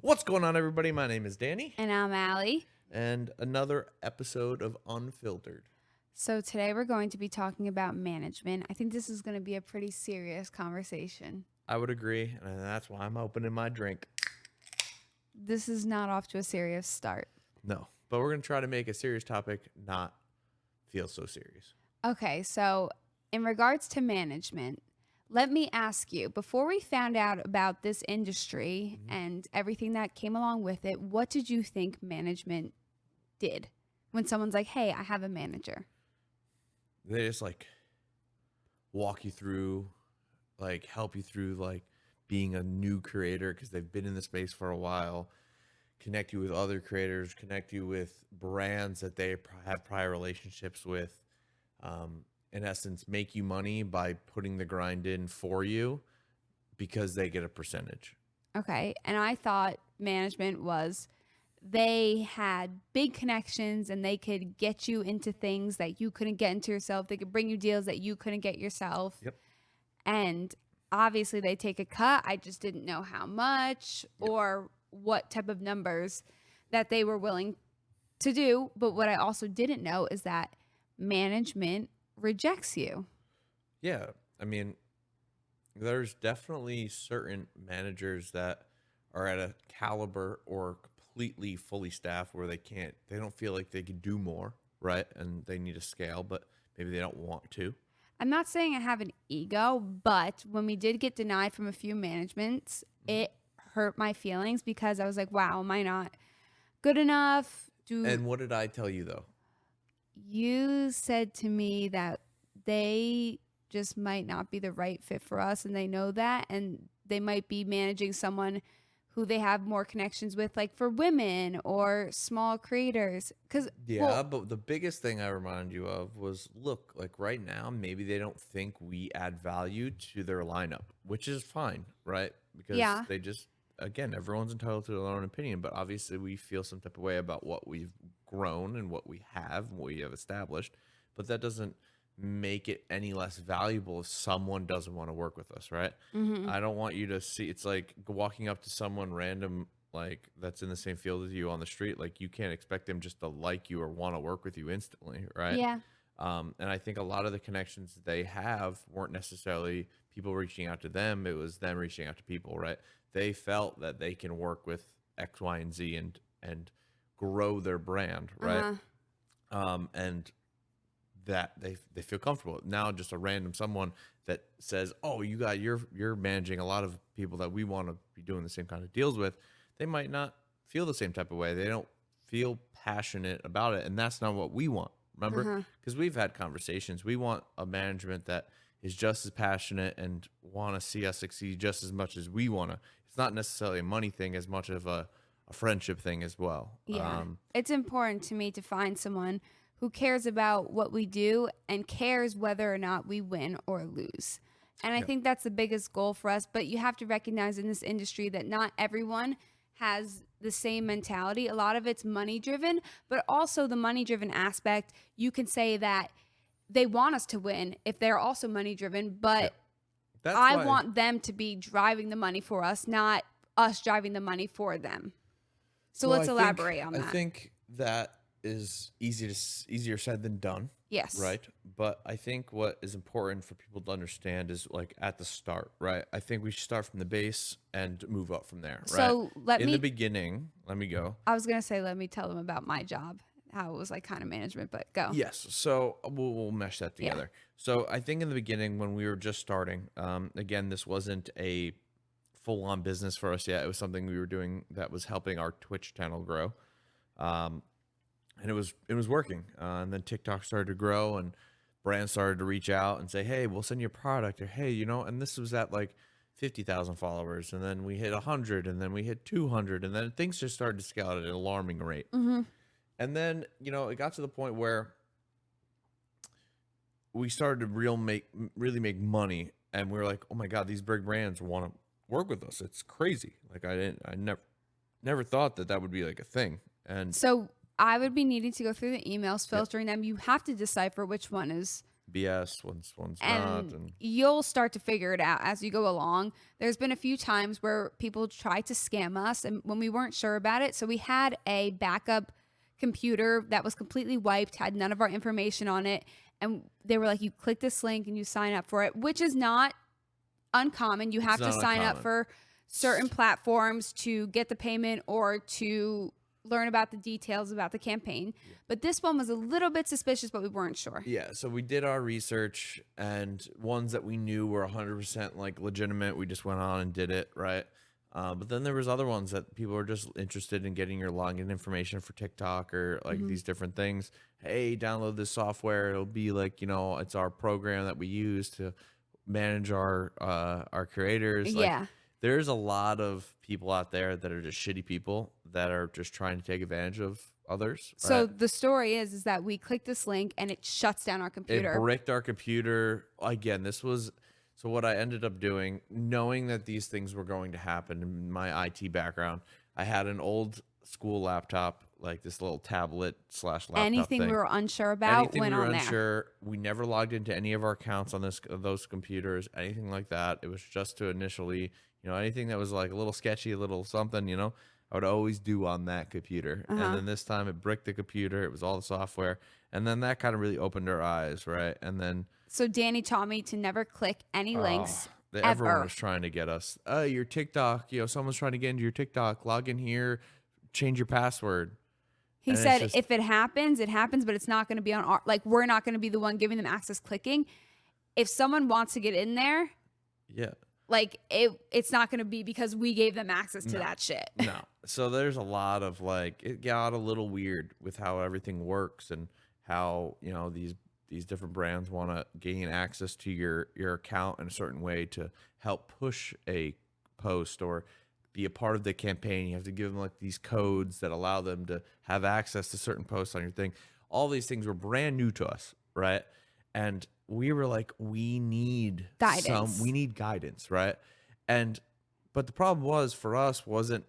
What's going on, everybody? My name is Danny, And I'm Aly. and another episode of Unfiltered. So today we're going to be talking about management. I think this is going to be a pretty serious conversation. I would agree, and that's why I'm opening my drink. This is not off to a serious start. No, but we're going to try to make a serious topic not feel so serious. Okay, so in regards to management, let me ask you, before we found out about this industry and everything that came along with it, what did you think management did when someone's like, hey, I have a manager? They just walk you through, help you through being a new creator because they've been in the space for a while, connect you with other creators, connect you with brands that they have prior relationships with. In essence, make you money by putting the grind in for you because they get a percentage. Okay, and I thought management was they had big connections and they could get you into things that you couldn't get into yourself. They could bring you deals that you couldn't get yourself. Yep. And obviously they take a cut. I just didn't know how much or what type of numbers that they were willing to do. But what I also didn't know is that management rejects you. Yeah. I mean, there's definitely certain managers that are at a caliber or completely fully staffed where they don't feel like they could do more, right? And they need to scale, but maybe they don't want to. I'm not saying I have an ego, but when we did get denied from a few managements, it hurt my feelings because I was like, wow, am I not good enough? And what did I tell you though? You said to me that they just might not be the right fit for us and they know that, and they might be managing someone who they have more connections with, like for women or small creators. But the biggest thing I reminded you of was, look, right now, maybe they don't think we add value to their lineup, which is fine, right? Because they just, again, everyone's entitled to their own opinion, but obviously we feel some type of way about what we've grown and what we have and what we have established, but that doesn't make it any less valuable if someone doesn't want to work with us, right? I don't want you to see, it's like walking up to someone random that's in the same field as you on the street. You can't expect them just to like you or want to work with you instantly, right? Yeah. And I think a lot of the connections they have weren't necessarily people reaching out to them, it was them reaching out to people, right? They felt that they can work with X, Y, and Z and grow their brand, right? And that they feel comfortable. Now just a random someone that says, oh, you're managing a lot of people that we want to be doing the same kind of deals with, they might not feel the same type of way. They don't feel passionate about it, and that's not what we want, remember? Because we've had conversations. We want a management that is just as passionate and want to see us succeed just as much as we want to. It's not necessarily a money thing as much of a friendship thing as well. It's important to me to find someone who cares about what we do and cares whether or not we win or lose. And I think that's the biggest goal for us. But you have to recognize in this industry that not everyone has the same mentality. A lot of it's money driven, but also the money driven aspect, you can say that they want us to win if they're also money driven, but I want them to be driving the money for us, not us driving the money for them. So let's elaborate on that. I think that is easier said than done. Yes. Right. But I think what is important for people to understand is at the start, right? I think we should start from the base and move up from there, right? So in the beginning, let me go. I was going to say, let me tell them about my job, how it was kind of management, but go. Yes. So we'll mesh that together. Yeah. So I think in the beginning when we were just starting, again, this wasn't a full-on business for us yet. It was something we were doing that was helping our Twitch channel grow. And it was working. And then TikTok started to grow and brands started to reach out and say, hey, we'll send you a product, or hey, and this was at 50,000 followers. And then we hit 100, and then we hit 200. And then things just started to scale at an alarming rate. And then, it got to the point where we started to really make money. And we were like, oh my God, these big brands want to work with us. It's crazy. I never thought that would be a thing. And so I would be needing to go through the emails, filtering them. You have to decipher which one is BS, one's not, and and you'll start to figure it out as you go along. There's been a few times where people tried to scam us, and when we weren't sure about it, so we had a backup computer that was completely wiped, had none of our information on it, and they were like, you click this link and you sign up for it, which is not uncommon. You have to not sign up uncommon. for certain platforms to get the payment or to learn about the details about the campaign. But this one was a little bit suspicious, but we weren't sure. Yeah, so we did our research, and ones that we knew were 100% like legitimate, we just went on and did it, right? But then there was other ones that people were just interested in getting your login information for TikTok or like these different things. Hey, download this software. It'll be like, it's our program that we use to manage our creators. Like, Yeah. there's a lot of people out there that are just shitty people that are just trying to take advantage of others. So Right? the story is that we click this link and it shuts down our It computer. bricked our computer. Again, so what I ended up doing, knowing that these things were going to happen in my IT background, I had an old school laptop, like this little tablet / laptop Anything thing. we were unsure about Anything went we were on there. unsure. We never logged into any of our accounts on those computers, anything like that. It was just to initially, anything that was like a little sketchy, a little something, I would always do on that computer. And then this time it bricked the computer. It was all the software. And then that kind of really opened our eyes, right? And then So Danny taught me to never click any links everyone ever. was trying to get us. Your TikTok, someone's trying to get into your TikTok. Log in here, change your password. He And it's said just- if it happens, it happens, but it's not going to be on our, like, we're not going to be the one giving them access clicking. If someone wants to get in there, Yeah. like it's not going to be because we gave them access to that shit. No. So there's a lot of it got a little weird with how everything works and how, these different brands want to gain access to your account in a certain way to help push a post or be a part of the campaign. You have to give them like these codes that allow them to have access to certain posts on your thing. All these things were brand new to us, right? And we were like, we need Guidance. we need guidance, right? But the problem was for us it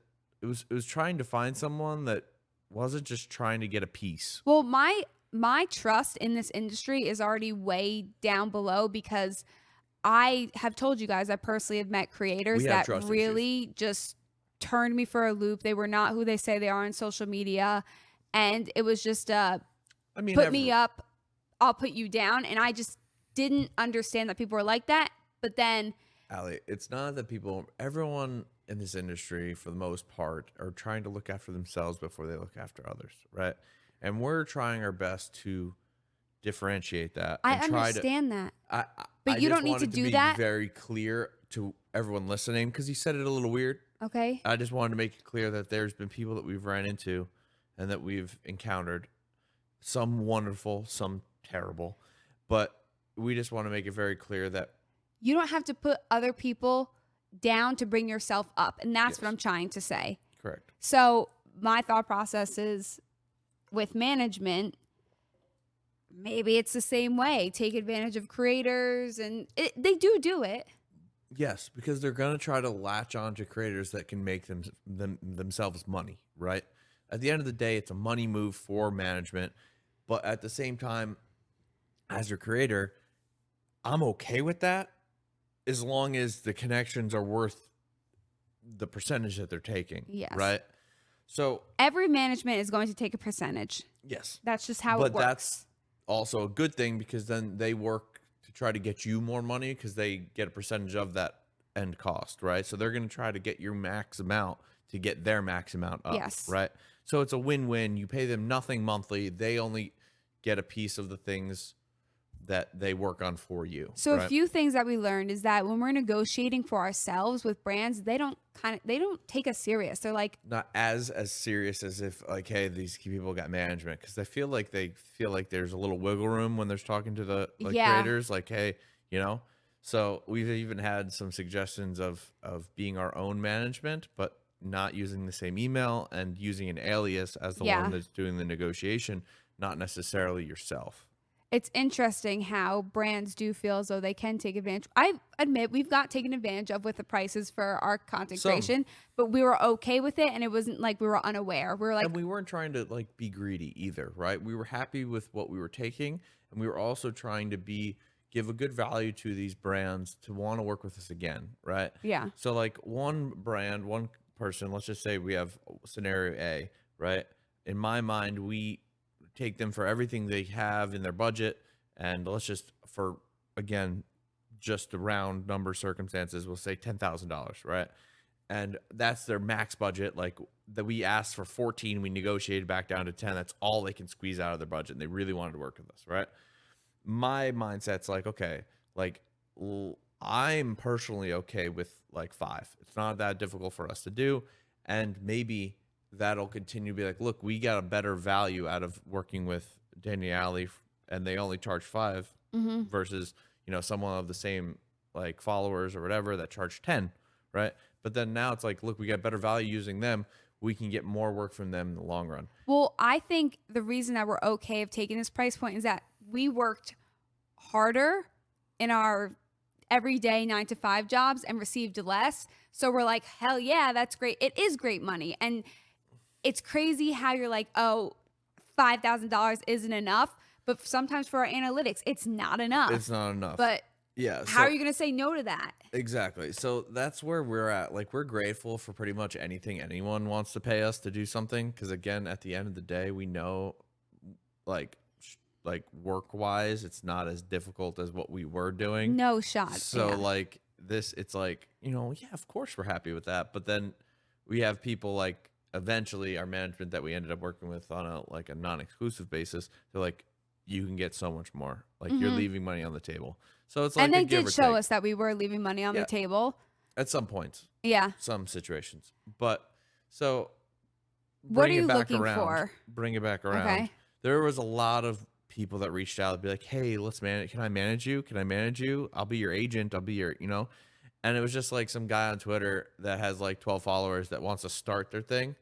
was trying to find someone that wasn't just trying to get a piece. Well, my trust in this industry is already way down below because I have told you guys I personally have met creators We have that trust really just turned me for a loop. They were not who they say they are on social media, and it was just put me up, I'll put you down, and I just didn't understand that people were like that. But then, Aly, it's not that everyone in this industry, for the most part, are trying to look after themselves before they look after others, right? And we're trying our best to differentiate that. I And try understand that. But I you just don't need to wanted do be that. very clear to everyone listening because he said it a little weird. Okay. I just wanted to make it clear that there's been people that we've ran into and that we've encountered, some wonderful, some terrible, but we just want to make it very clear that You don't have to put other people down to bring yourself up. And that's Yes. what I'm trying to say. correct. So my thought process is with management, maybe it's the same way. Take advantage of creators, and they do it. Yes, because they're going to try to latch on to creators that can make themselves money, right? At the end of the day, it's a money move for management. But at the same time, as a creator, I'm okay with that as long as the connections are worth the percentage that they're taking. Yes. Right? So, Every management is going to take a percentage. yes. That's just how But it works. that's also a good thing because then they work to try to get you more money because they get a percentage of that end cost, right? So they're going to try to get your max amount to get their max amount up, Yes. right? So it's a win-win. You pay them nothing monthly. They only get a piece of the things that they work on for you. So right? a few things that we learned is that when we're negotiating for ourselves with brands, they don't take us serious. They're like, Not as serious as if like, hey, these people got management because they feel like there's a little wiggle room when they're talking to the Yeah. creators, like, hey, So we've even had some suggestions of being our own management, but not using the same email and using an alias as the Yeah. one that's doing the negotiation, not necessarily yourself. it's interesting how brands do feel as though they can take advantage. I admit we've got taken advantage of with the prices for our content Some. creation, but we were okay with it, and it wasn't like we were unaware. We were like, And we weren't trying to like be greedy either, right? We were happy with what we were taking, and we were also trying to give a good value to these brands to want to work with us again, right? yeah, So like one brand, one person, let's just say we have scenario A, right? In my mind, we take them for everything they have in their budget, and let's just for again, just the round number circumstances, we'll say $10,000, right? And that's their max budget. Like that, we asked for 14, we negotiated back down to 10. That's all they can squeeze out of their budget, and they really wanted to work with us, right? My mindset's like, okay, like I'm personally okay with like 5. It's not that difficult for us to do, and maybe that'll continue to be like, look, we got a better value out of working with Danny and Aly, and they only charge 5 versus someone of the same like followers or whatever that charge 10, right? But then now it's like, look, we got better value using them. We can get more work from them in the long run. Well, I think the reason that we're okay of taking this price point is that we worked harder in our everyday 9 to 5 jobs and received less. So we're like, hell yeah, that's great. It is great money. And it's crazy how you're like, oh, $5,000 isn't enough. But sometimes for our analytics, it's not enough. It's not enough. But yeah, how are you going to say no to that? Exactly. So that's where we're at. Like, we're grateful for pretty much anything anyone wants to pay us to do something. Because again, at the end of the day, we know, like work wise, it's not as difficult as what we were doing. No shot. So yeah. like this, it's like, yeah, of course we're happy with that. But then we have people like eventually our management that we ended up working with on a non-exclusive basis. They're like, you can get so much more. Like you're leaving money on the table. So it's like, and they did show us that we were leaving money on the table at some points. Yeah. Some situations. But so what are you looking for? Bring it back around. Okay. There was a lot of people that reached out and be like, hey, let's manage. Can I manage you? Can I manage you? I'll be your agent. I'll be your, and it was just like some guy on Twitter that has like 12 followers that wants to start their thing.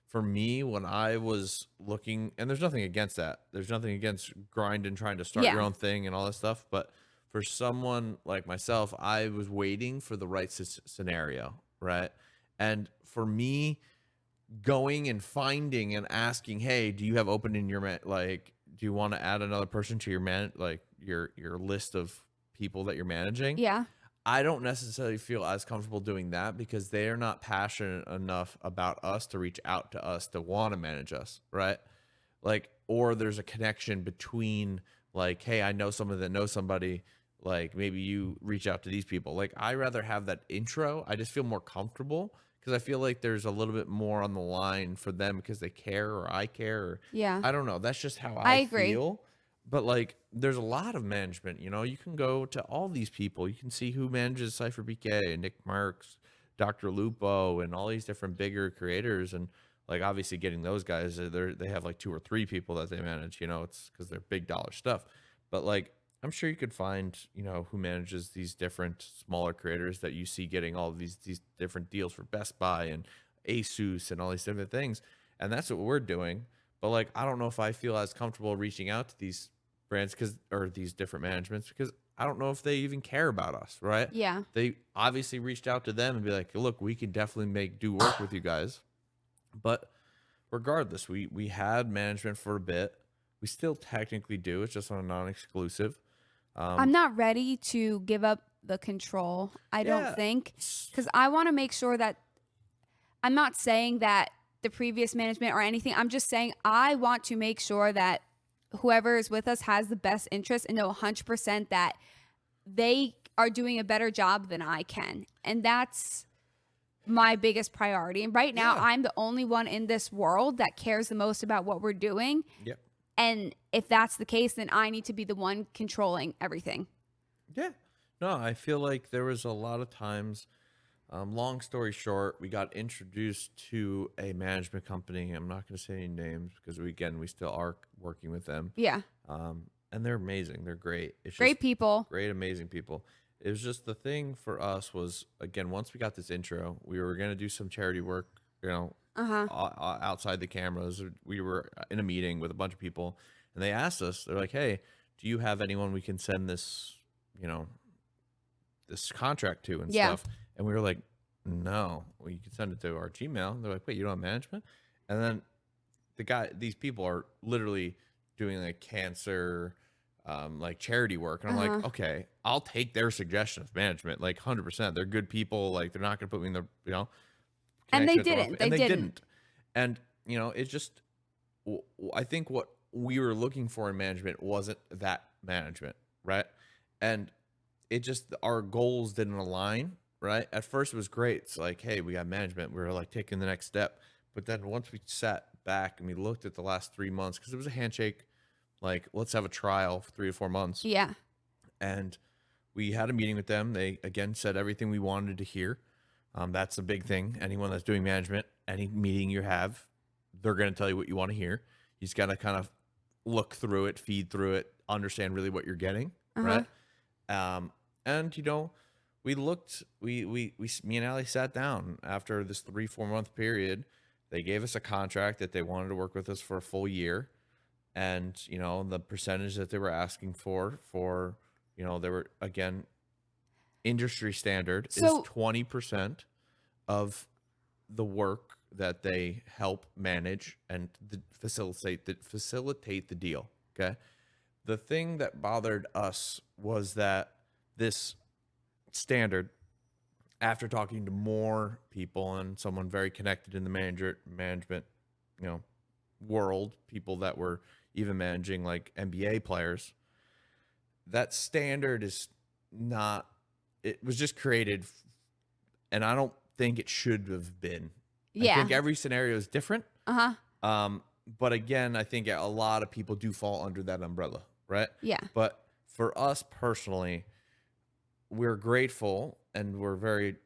For me, when I was looking, and there's nothing against that. There's nothing against grind and trying to start your own thing and all this stuff. But for someone like myself, I was waiting for the right scenario, right? And for me, going and finding and asking, hey, do you have open in your do you want to add another person to your your list of people that you're managing? Yeah. I don't necessarily feel as comfortable doing that because they are not passionate enough about us to reach out to us to want to manage us, right? Like, or there's a connection between like, hey, I know someone that knows somebody, like maybe you reach out to these people. Like, I rather have that intro. I just feel more comfortable because I feel like there's a little bit more on the line for them because they care or I care. Or, yeah. I don't know. That's just how I agree. feel. But like, there's a lot of management, you can go to all these people. You can see who manages Cypher BK, Nick Marks, Dr. Lupo, and all these different bigger creators. And like, obviously getting those guys, they have like 2 or 3 people that they manage, it's because they're big dollar stuff. But like, I'm sure you could find, who manages these different smaller creators that you see getting all of these different deals for Best Buy and Asus and all these different things. And that's what we're doing. But like, I don't know if I feel as comfortable reaching out to these brands or these different managements because I don't know if they even care about us, right? Yeah. They obviously reached out to them and be like, look, we can definitely do work with you guys. But regardless, we had management for a bit. We still technically do. It's just on a non-exclusive. I'm not ready to give up the control, I don't think, because I want to make sure that I'm not saying that the previous management or anything. I'm just saying I want to make sure that whoever is with us has the best interest and know 100% that they are doing a better job than I can. And that's my biggest priority. And right now, I'm the only one in this world that cares the most about what we're doing. Yep. And if that's the case, then I need to be the one controlling everything. Yeah. No, I feel like there was a lot of times, long story short, we got introduced to a management company. I'm not going to say any names because we still are working with them. Yeah. And they're amazing. They're great. It's great just people. Great, amazing people. It was just the thing for us was, again, once we got this intro, we were going to do some charity work, outside the cameras. We were in a meeting with a bunch of people and they asked us, they're like, hey, do you have anyone we can send this, you know, this contract to and Yeah. stuff? And we were like, no, well, you can send it to our Gmail. They're like, wait, you don't have management? And then these people are literally doing like cancer, like charity work. And I'm like, okay, I'll take their suggestion of management, like 100%. They're good people. Like they're not going to put me in the, And they connection with the wrong didn't. and They they didn't. didn't. And, it's just, I think what we were looking for in management wasn't that management, right? And it just, our goals didn't align, right? At first it was great. It's like, hey, we got management. We were like taking the next step. But then once we sat back and we looked at the last 3 months, because it was a handshake, like, let's have a trial for 3 to 4 months. Yeah. And we had a meeting with them. They, again, said everything we wanted to hear. That's a big thing. Anyone that's doing management, any meeting you have, they're going to tell you what you want to hear. You just got to kind of look through it, feed through it, understand really what you're getting, right? And we looked. Me and Aly sat down after this 3-4 month period. They gave us a contract that they wanted to work with us for a full year, and the percentage that they were asking for they were, again, industry standard is 20% of the work that they help manage and facilitate the deal. Okay. The thing that bothered us was that this standard, after talking to more people and someone very connected in the management, world, people that were even managing like NBA players, that standard is not, it was just created, and I don't think it should have been. Yeah. I think every scenario is different. But again, I think a lot of people do fall under that umbrella, right? Yeah. But for us personally, we're grateful and we're very,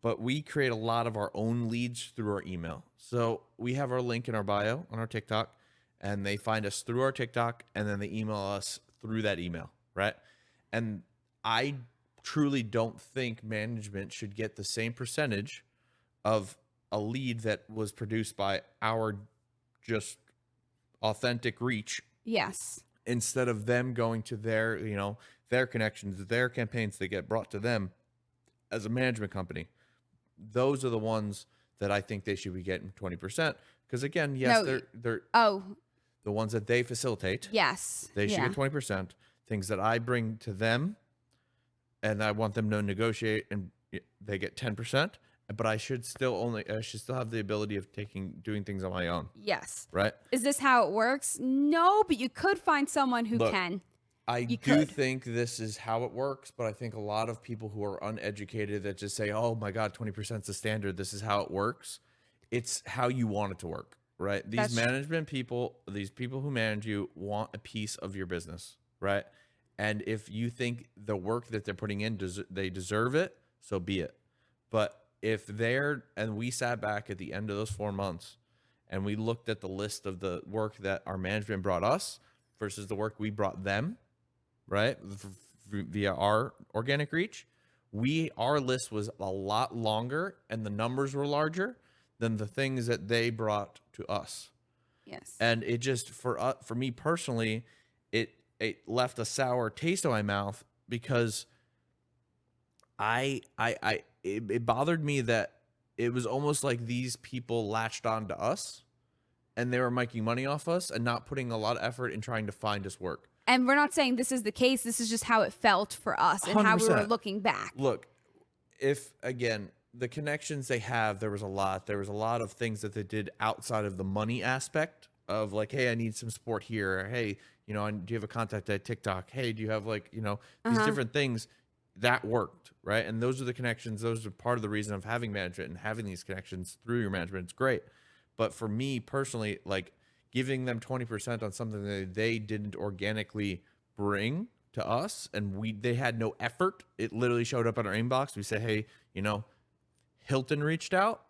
but we create a lot of our own leads through our email. So we have our link in our bio on our TikTok, and they find us through our TikTok, and then they email us through that email, right? And I truly don't think management should get the same percentage of a lead that was produced by our just authentic reach. Yes. Instead of them going to their, their connections, their campaigns that get brought to them as a management company. Those are the ones that I think they should be getting 20%. Because again, yes, they're the ones that they facilitate. Yes. They should get 20%. Things that I bring to them and I want them to negotiate, and they get 10%. But I should still have the ability of doing things on my own. Yes. Right? Is this how it works? No, but you could find someone who can. I do think this is how it works, but I think a lot of people who are uneducated that just say, oh my God, 20% is the standard, this is how it works. It's how you want it to work, right? These management people, these people who manage you want a piece of your business, right? And if you think the work that they're putting in, they deserve it, so be it. But if we sat back at the end of those 4 months and we looked at the list of the work that our management brought us versus the work we brought them, right, via our organic reach, our list was a lot longer and the numbers were larger than the things that they brought to us. Yes. And it just, for me personally, it left a sour taste in my mouth because it bothered me that it was almost like these people latched on to us and they were making money off us and not putting a lot of effort in trying to find us work. And we're not saying this is the case. This is just how it felt for us and 100%. How we were looking back. Look, if, again, the connections they have, there was a lot of things that they did outside of the money aspect of like, hey, I need some support here. Or, hey, do you have a contact at TikTok? Hey, do you have these different things that worked, right? And those are the connections. Those are part of the reason of having management and having these connections through your management. It's great. But for me personally, like giving them 20% on something that they didn't organically bring to us and they had no effort. It literally showed up in our inbox. We said, hey, Hilton reached out.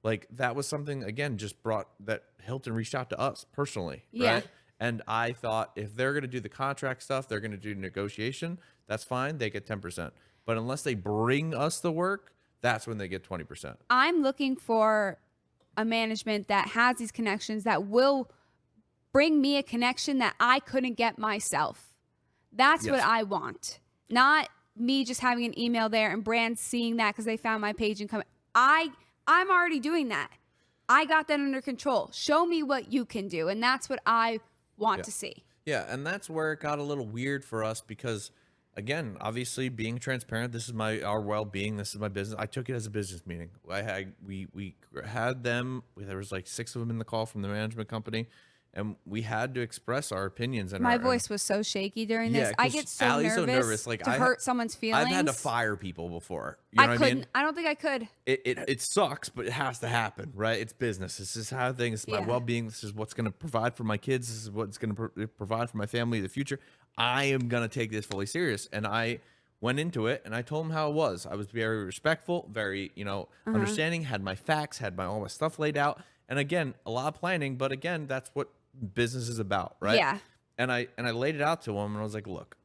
Like that was something, again, just brought that Hilton reached out to us personally. Yeah. Right? And I thought if they're going to do the contract stuff, they're going to do negotiation. That's fine. They get 10%. But unless they bring us the work, that's when they get 20%. I'm looking for a management that has these connections that will bring me a connection that I couldn't get myself. That's what I want. Not me just having an email there and brands seeing that because they found my page and come. I'm already doing that. I got that under control. Show me what you can do. And that's what I want to see. Yeah, and that's where it got a little weird for us because, again, obviously being transparent, this is our well-being, this is my business. I took it as a business meeting. We had them, there was like 6 of them in the call from the management company, and we had to express our opinions. And my voice was so shaky during this. I get so nervous like to hurt someone's feelings. I've had to fire people before. You know what I mean? I don't think I could. It sucks, but it has to happen, right? It's business. This is how things. This is my well-being. This is what's going to provide for my kids. This is what's going to provide for my family in the future. I am going to take this fully serious, and I went into it and I told them how it was. I was very respectful, very understanding. Had my facts, had all my stuff laid out, and again, a lot of planning. But again, that's what business is about, right? Yeah. And I laid it out to them, and I was like, look,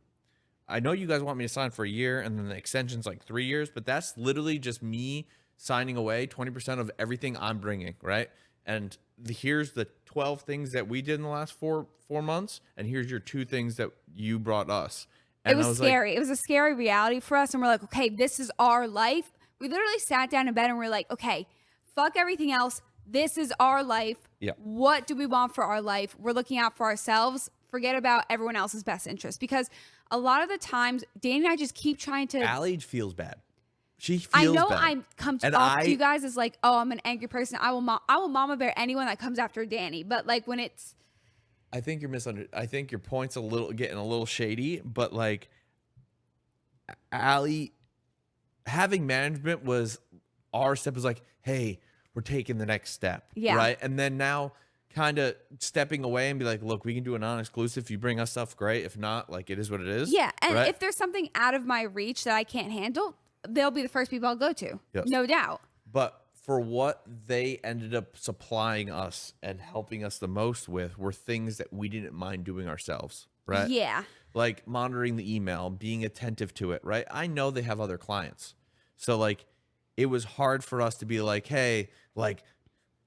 I know you guys want me to sign for a year, and then the extension's like 3 years, but that's literally just me signing away 20% of everything I'm bringing, right? And here's the 12 things that we did in the last four months, and here's your 2 things that you brought us. And it was scary. Like, it was a scary reality for us, and we're like, okay, this is our life. We literally sat down in bed and we're like, okay, fuck everything else. This is our life. Yeah. What do we want for our life? We're looking out for ourselves. Forget about everyone else's best interest. Because a lot of the times, Danny and I just keep trying to. Aly feels bad. She feels I know bad. I come off to you guys as like, oh, I'm an angry person. I will mama bear anyone that comes after Danny. But like when it's. I think you're I think your point's getting a little shady. But like, Aly, having management was our step. Was like, hey, we're taking the next step, right? And then now kind of stepping away and be like, look, we can do a non-exclusive. If you bring us stuff, great. If not, like, it is what it is. Yeah, and right? if there's something out of my reach that I can't handle, they'll be the first people I'll go to. Yes. No doubt. But for what they ended up supplying us and helping us the most with were things that we didn't mind doing ourselves, right? Yeah. Like monitoring the email, being attentive to it, right? I know they have other clients. So, like, it was hard for us to be like, hey, like,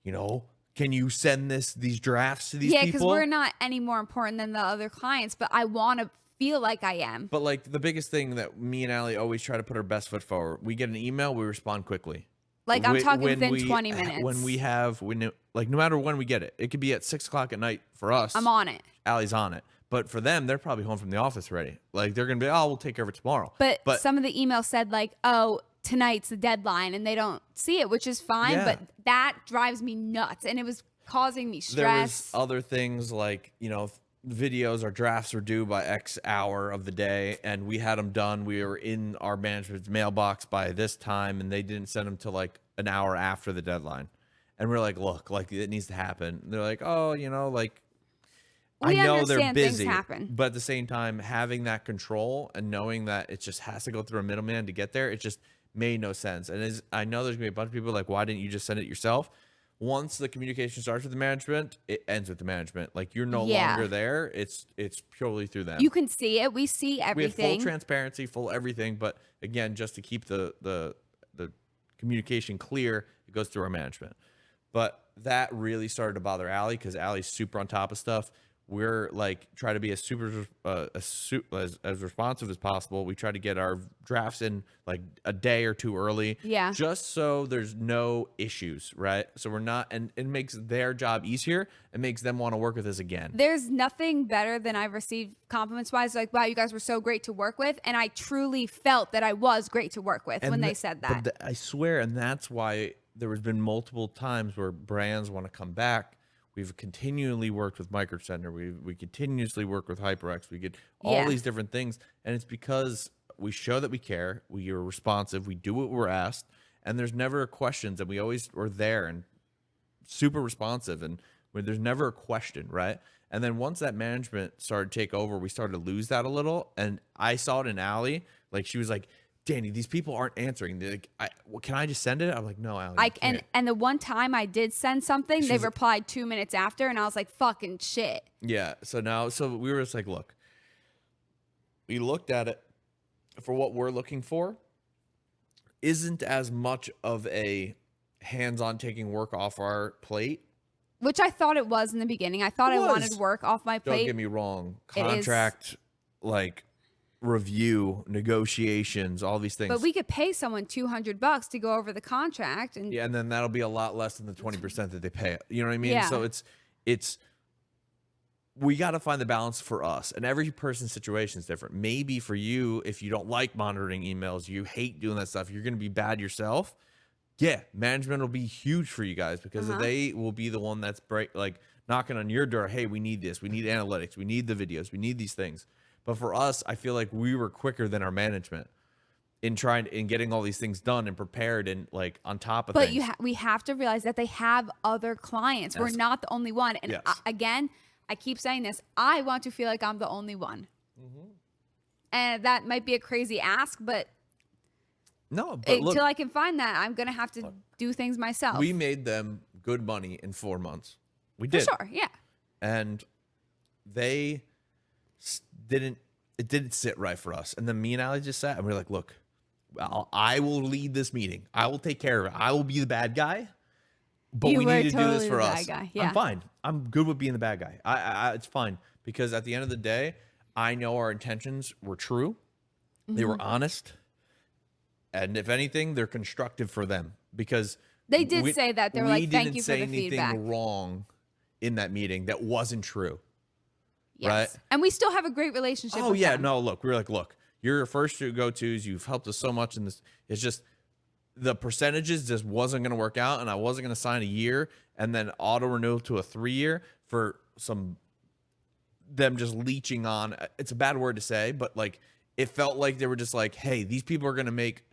can you send these drafts to these people? Yeah, because we're not any more important than the other clients, but I want to feel like I am. But like the biggest thing that me and Aly always try to put our best foot forward. We get an email, we respond quickly. Like I'm talking within 20 minutes. No matter when we get it, it could be at 6:00 at night for us. I'm on it. Aly's on it. But for them, they're probably home from the office already. Like they're going to be, oh, we'll take care of it tomorrow. But some of the emails said like, oh, tonight's the deadline, and they don't see it, which is fine. Yeah. But that drives me nuts, and it was causing me stress. There was other things like, videos or drafts are due by X hour of the day, and we had them done. We were in our management's mailbox by this time, and they didn't send them till like an hour after the deadline. And we're like, look, like it needs to happen. They're like, oh, like I know they're busy, but at the same time, having that control and knowing that it just has to go through a middleman to get there, it just made no sense. And I know there's gonna be a bunch of people like, why didn't you just send it yourself? Once the communication starts with the management, it ends with the management. Like you're no longer there. It's purely through them. You can see it. We see everything. We have full transparency, full everything. But again, just to keep the communication clear, it goes through our management. But that really started to bother Aly because Aly's super on top of stuff. We're like try to be as responsive as possible. We try to get our drafts in like a day or two early, just so there's no issues, right? So we're not, and it makes their job easier. It makes them want to work with us again. There's nothing better than I've received compliments wise, like, wow, you guys were so great to work with, and I truly felt that I was great to work with when they said that. I swear, and that's why there has been multiple times where brands want to come back. We've continually worked with Micro Center. We continuously work with HyperX. We get all these different things. And it's because we show that we care. We are responsive. We do what we're asked. And there's never questions. And we always are there and super responsive. And there's never a question, right? And then once that management started to take over, we started to lose that a little. And I saw it in Aly. Like she was like, Danny, these people aren't answering. They're like, can I just send it? I'm like, no, Aly. And the one time I did send something, they replied 2 minutes after, and I was like, fucking shit. Yeah. So we were just like, look, we looked at it for what we're looking for. Isn't as much of a hands-on taking work off our plate which I thought it was in the beginning. I thought I wanted work off my plate. Don't get me wrong. Contract, like review, negotiations, all these things. But we could pay someone $200 to go over the contract, and yeah, and then that'll be a lot less than the 20% that they pay. You know what I mean? Yeah. So it's we got to find the balance for us, and every person's situation is different. Maybe for you, if you don't like monitoring emails, you hate doing that stuff, you're going to be bad yourself. Yeah, management will be huge for you guys because they will be the one that's like knocking on your door. Hey, we need this. We need analytics. We need the videos. We need these things. But for us, I feel like we were quicker than our management in getting all these things done and prepared and like on top of things. But we have to realize that they have other clients. We're not the only one. And again, I keep saying this. I want to feel like I'm the only one. And that might be a crazy ask, but no, but look, until I can find that, I'm going to have to do things myself. We made them good money in 4 months. We did. For sure, yeah. And it didn't sit right for us. And then me and Aly just sat and we were like, look, I will lead this meeting. I will take care of it. I will be the bad guy. But we need to do this for us. Yeah. I'm fine. I'm good with being the bad guy. It's fine because at the end of the day, I know our intentions were true. They were honest. And if anything, they're constructive for them because they did say that. They were like, thank you for the feedback. We didn't say anything wrong in that meeting that wasn't true. Yes. Right? And we still have a great relationship with them. No, look, we were like, look, you're your first two go-tos. You've helped us so much in this. It's just the percentages just wasn't going to work out, and I wasn't going to sign a year and then auto-renew to a 3-year for them just leeching on. It's a bad word to say, but like it felt like they were just like, hey, these people are going to make,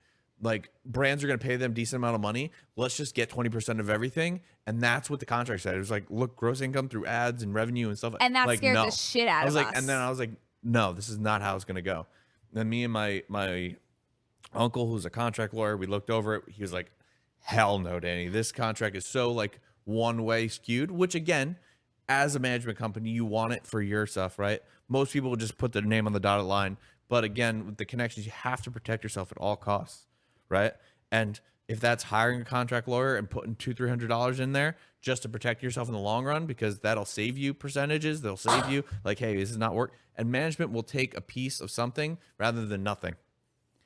like brands are going to pay them decent amount of money. Let's just get 20% of everything. And that's what the contract said. It was like, look, gross income through ads and revenue and stuff. And that like, scared the shit out of us. And then I was like, no, this is not how it's going to go. Then me and my uncle, who's a contract lawyer, we looked over it. He was like, hell no, Danny. This contract is so like one way skewed, which again, as a management company, you want it for your stuff, right? Most people will just put their name on the dotted line. But again, with the connections, you have to protect yourself at all costs. Right. And if that's hiring a contract lawyer and putting $200-300 in there just to protect yourself in the long run, because that'll save you percentages, they'll save you like, hey, this is not work. And management will take a piece of something rather than nothing.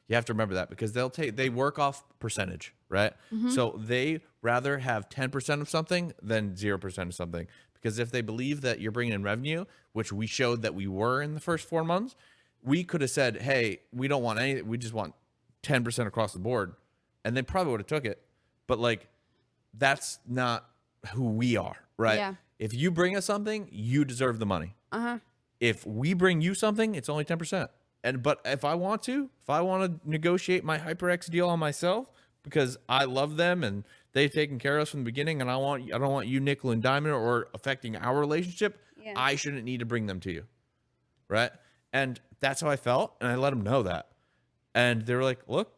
You have to remember that because they work off percentage, right? So they rather have 10% of something than 0% of something, because if they believe that you're bringing in revenue, which we showed that we were in the first 4 months, we could have said, hey, we don't want anything. We just want 10% across the board, and they probably would have took it. But like, that's not who we are, right? Yeah. If you bring us something, you deserve the money. If we bring you something, it's only 10%. But if I want to negotiate my HyperX deal on myself because I love them and they've taken care of us from the beginning, and I don't want you nickel and diamond or affecting our relationship, I shouldn't need to bring them to you, right? And that's how I felt, and I let them know that. And they were like, look,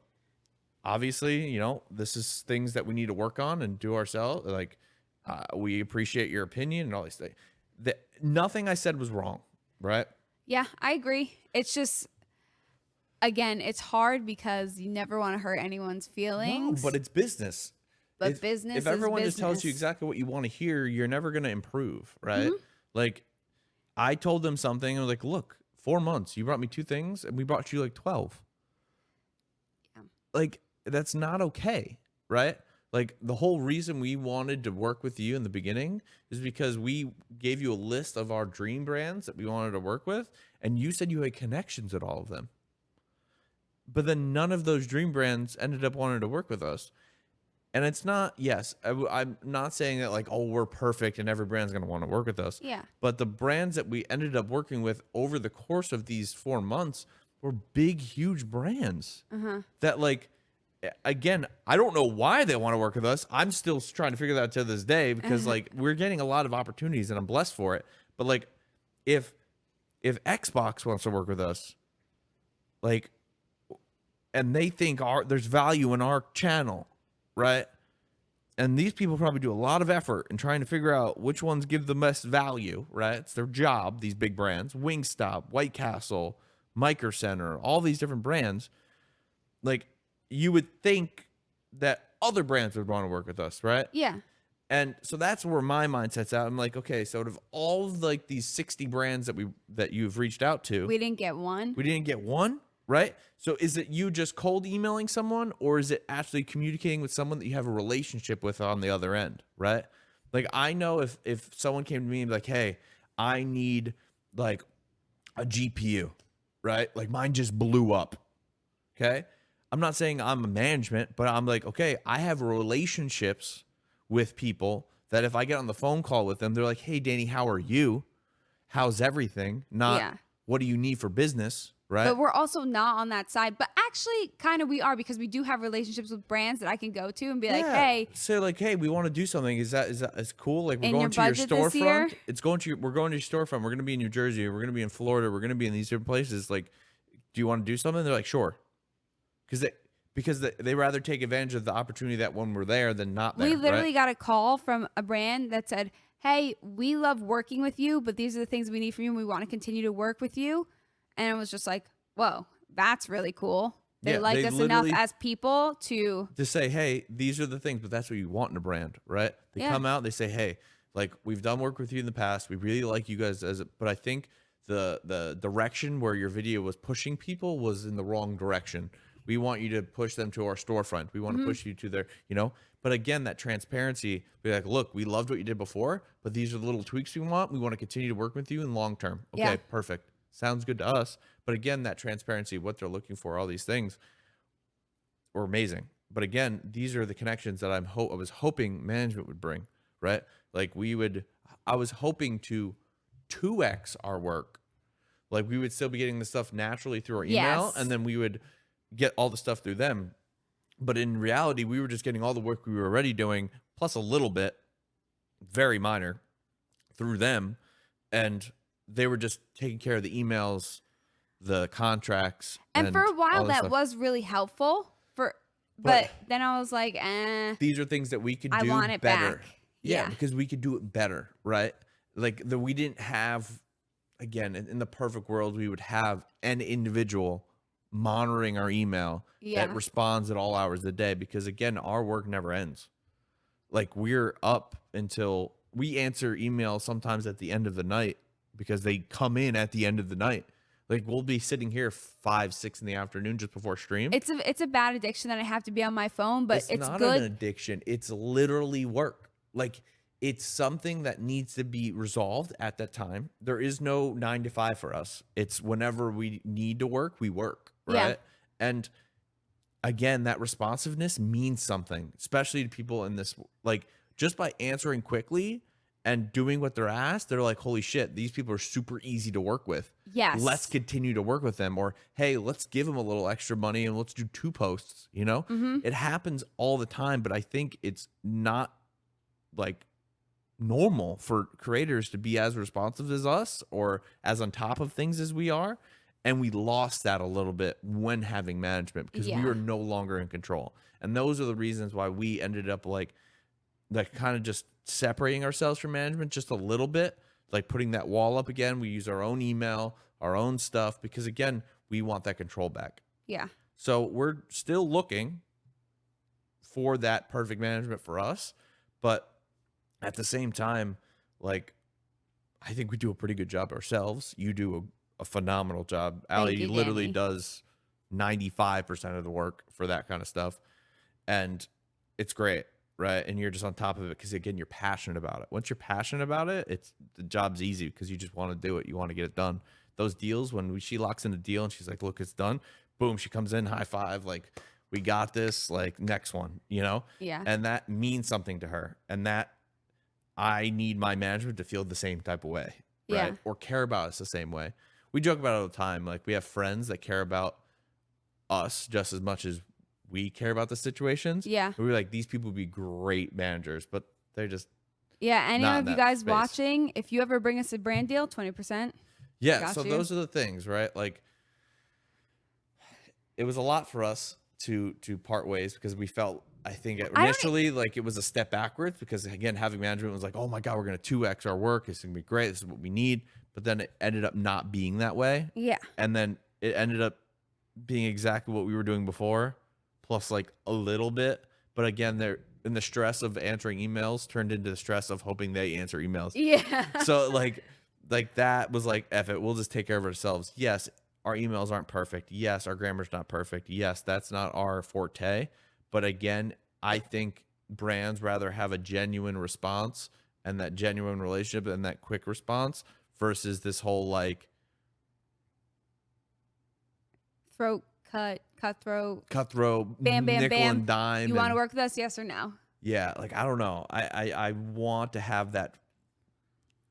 obviously, you know, this is things that we need to work on and do ourselves. Like, we appreciate your opinion and all these things. Nothing I said was wrong, right? Yeah, I agree. It's just, again, it's hard because you never want to hurt anyone's feelings. No, but it's business. But business if everyone is just tells you exactly what you want to hear, you're never going to improve, right? Like, I told them something, and I was like, look, 4 months, you brought me 2 things, and we brought you like 12. Like, that's not okay, right? Like, the whole reason we wanted to work with you in the beginning is because we gave you a list of our dream brands that we wanted to work with, and you said you had connections at all of them. But then none of those dream brands ended up wanting to work with us. And it's not, yes, I'm not saying that like, oh, we're perfect and every brand's going to want to work with us. Yeah. But the brands that we ended up working with over the course of these 4 months were big, huge brands that, like, again, I don't know why they want to work with us. I'm still trying to figure that out to this day because like we're getting a lot of opportunities and I'm blessed for it. But like, if Xbox wants to work with us, like, and they think there's value in our channel, right? And these people probably do a lot of effort in trying to figure out which ones give the best value, right? It's their job, these big brands, Wingstop, White Castle, Micro Center, all these different brands. Like, you would think that other brands would want to work with us, right? Yeah. And so that's where my mindset's at. I'm like, okay, so out of all of like these 60 brands that you've reached out to, We didn't get one. we didn't get one, right? So is it you just cold emailing someone, or is it actually communicating with someone that you have a relationship with on the other end, right? Like I know if someone came to me and be like, hey, I need like a GPU, right? Like mine just blew up. Okay. I'm not saying I'm a management, but I'm like, okay, I have relationships with people that if I get on the phone call with them, they're like, hey, Danny, how are you? How's everything? Not Yeah. what do you need for business, right? But we're also not on that side. But actually, kind of we are, because we do have relationships with brands that I can go to and be like, hey, say like, hey, we want to do something. Is cool? Like we're in going your to your budget this year? storefront. We're going to your storefront. We're going to be in New Jersey. We're going to be in Florida. We're going to be in these different places. Like, do you want to do something? They're like, sure. Because they rather take advantage of the opportunity that when we're there than not there. We literally right? got a call from a brand that said, hey, we love working with you, but these are the things we need from you and we want to continue to work with you. And it was just like, whoa, that's really cool. They Yeah, like they us enough literally- as people to say, hey, these are the things, but that's what you want in a brand, right? They Yeah. come out, they say, hey, like we've done work with you in the past. We really like you guys but I think the direction where your video was pushing people was in the wrong direction. We want you to push them to our storefront. We want to push you to their, but again, that transparency, be like, look, we loved what you did before, but these are the little tweaks we want. We want to continue to work with you in long term. Okay, Yeah. perfect. Sounds good to us. But again, that transparency, what they're looking for, all these things were amazing. But again, these are the connections that I was hoping management would bring, right? Like I was hoping to 2x our work. Like we would still be getting the stuff naturally through our email, Yes. and then we would get all the stuff through them. But in reality, we were just getting all the work we were already doing, plus a little bit, very minor, through them. And they were just taking care of the emails, the contracts. and for a all while this that stuff. was really helpful but then I was like, These are things that we could do I want it better. back. Yeah, Yeah. because we could do it better, right? Like we didn't have, again, in the perfect world, we would have an individual monitoring our email Yeah. that responds at all hours of the day, because again, our work never ends. Like we're up until we answer emails sometimes at the end of the night because they come in at the end of the night. Like we'll be sitting here 5, 6 in the afternoon just before stream. It's a bad addiction that I have to be on my phone, but it's not good. an addiction. It's literally work. Like it's something that needs to be resolved at that time. There is no 9 to 5 for us. It's whenever we need to work, we work, right? Yeah. And again, that responsiveness means something, especially to people in this, like just by answering quickly and doing what they're asked, they're like, holy shit, these people are super easy to work with. Yes. Let's continue to work with them. Or, hey, let's give them a little extra money and let's do 2 posts, It happens all the time, but I think it's not like normal for creators to be as responsive as us or as on top of things as we are. And we lost that a little bit when having management because we Yeah. were no longer in control. And those are the reasons why we ended up like kind of just separating ourselves from management just a little bit, like putting that wall up again. We use our own email, our own stuff, because again, we want that control back. Yeah. So we're still looking for that perfect management for us. But at the same time, like, I think we do a pretty good job ourselves. You do a phenomenal job. Aly you, literally Danny. does 95% of the work for that kind of stuff. And it's great, right? And you're just on top of it because, again, you're passionate about it. Once you're passionate about it, the job's easy because you just want to do it. You want to get it done. Those deals, when she locks in a deal and she's like, look, it's done. Boom, she comes in, high five, like, we got this, like, next one, Yeah. And that means something to her. And that I need my management to feel the same type of way, right? Yeah. Or care about us the same way. We joke about it all the time. Like, we have friends that care about us just as much as we care about the situations. Yeah. We're like, these people would be great managers, but they're just Yeah. Any not of in you that guys space. watching, if you ever bring us a brand deal, 20%. yeah. Got So you. those are the things, right? Like, it was a lot for us to part ways because we felt, I think initially like it was a step backwards because, again, having management was like, oh my God, we're going to 2x our work. It's going to be great. This is what we need. But then it ended up not being that way. Yeah. And then it ended up being exactly what we were doing before, plus like a little bit. But again, and the stress of answering emails turned into the stress of hoping they answer emails. Yeah. So like that was like, F it, we'll just take care of ourselves. Yes, our emails aren't perfect. Yes, our grammar's not perfect. Yes, that's not our forte. But again, I think brands rather have a genuine response and that genuine relationship and that quick response versus this whole like cutthroat, bam, bam, nickel bam. and dime. You want to work with us? Yes or no? Yeah, like I don't know. I want to have that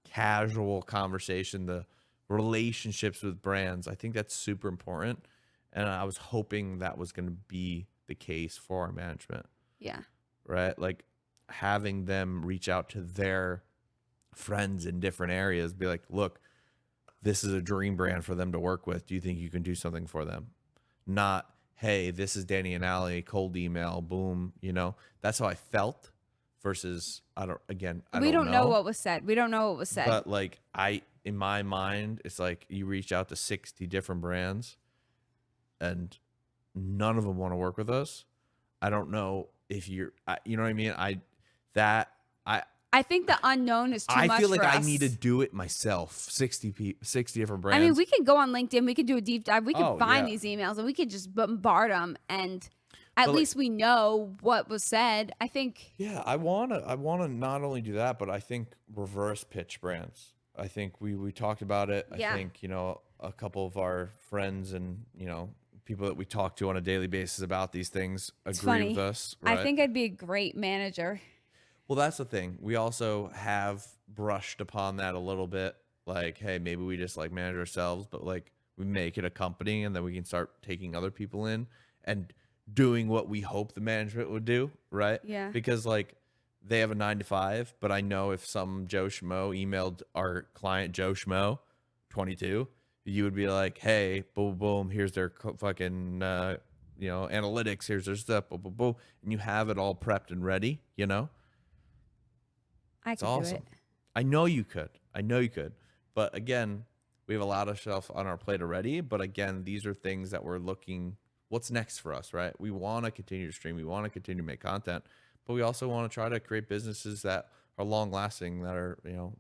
casual conversation, the relationships with brands. I think that's super important. And I was hoping that was going to be the case for our management. Yeah. Right? Like having them reach out to their friends in different areas, be like, look, this is a dream brand for them to work with. Do you think you can do something for them? Not, hey, this is Danny and Aly, cold email, boom. You know, that's how I felt versus, I don't know what was said. We don't know what was said. But like in my mind, it's like you reach out to 60 different brands and none of them want to work with us. I don't know if you know what I mean? I think the unknown is too much for us. I feel like I need to do it myself. 60 different brands. I mean, we can go on LinkedIn. We could do a deep dive. We can find these emails and we could just bombard them. And at least we know what was said. I think. Yeah, I wanna not only do that, but I think reverse pitch brands. I think we talked about it. Yeah. I think, you know, a couple of our friends and, you know, people that we talk to on a daily basis about these things agree with us. Right? I think I'd be a great manager. Well, that's the thing. We also have brushed upon that a little bit. Like, hey, maybe we just like manage ourselves, but like we make it a company and then we can start taking other people in and doing what we hope the management would do. Right. Yeah. Because like they have a 9 to 5, but I know if some Joe Schmo emailed our client, Joe Schmo 22, you would be like, hey, boom, boom, here's their fucking, you know, analytics. Here's their stuff. Boom, boom, boom. And you have it all prepped and ready, you know? It's awesome. Do it. I know you could. But again, we have a lot of stuff on our plate already. But again, these are things that we're looking, what's next for us, right? We want to continue to stream. We want to continue to make content. But we also want to try to create businesses that are long lasting, that are, you know,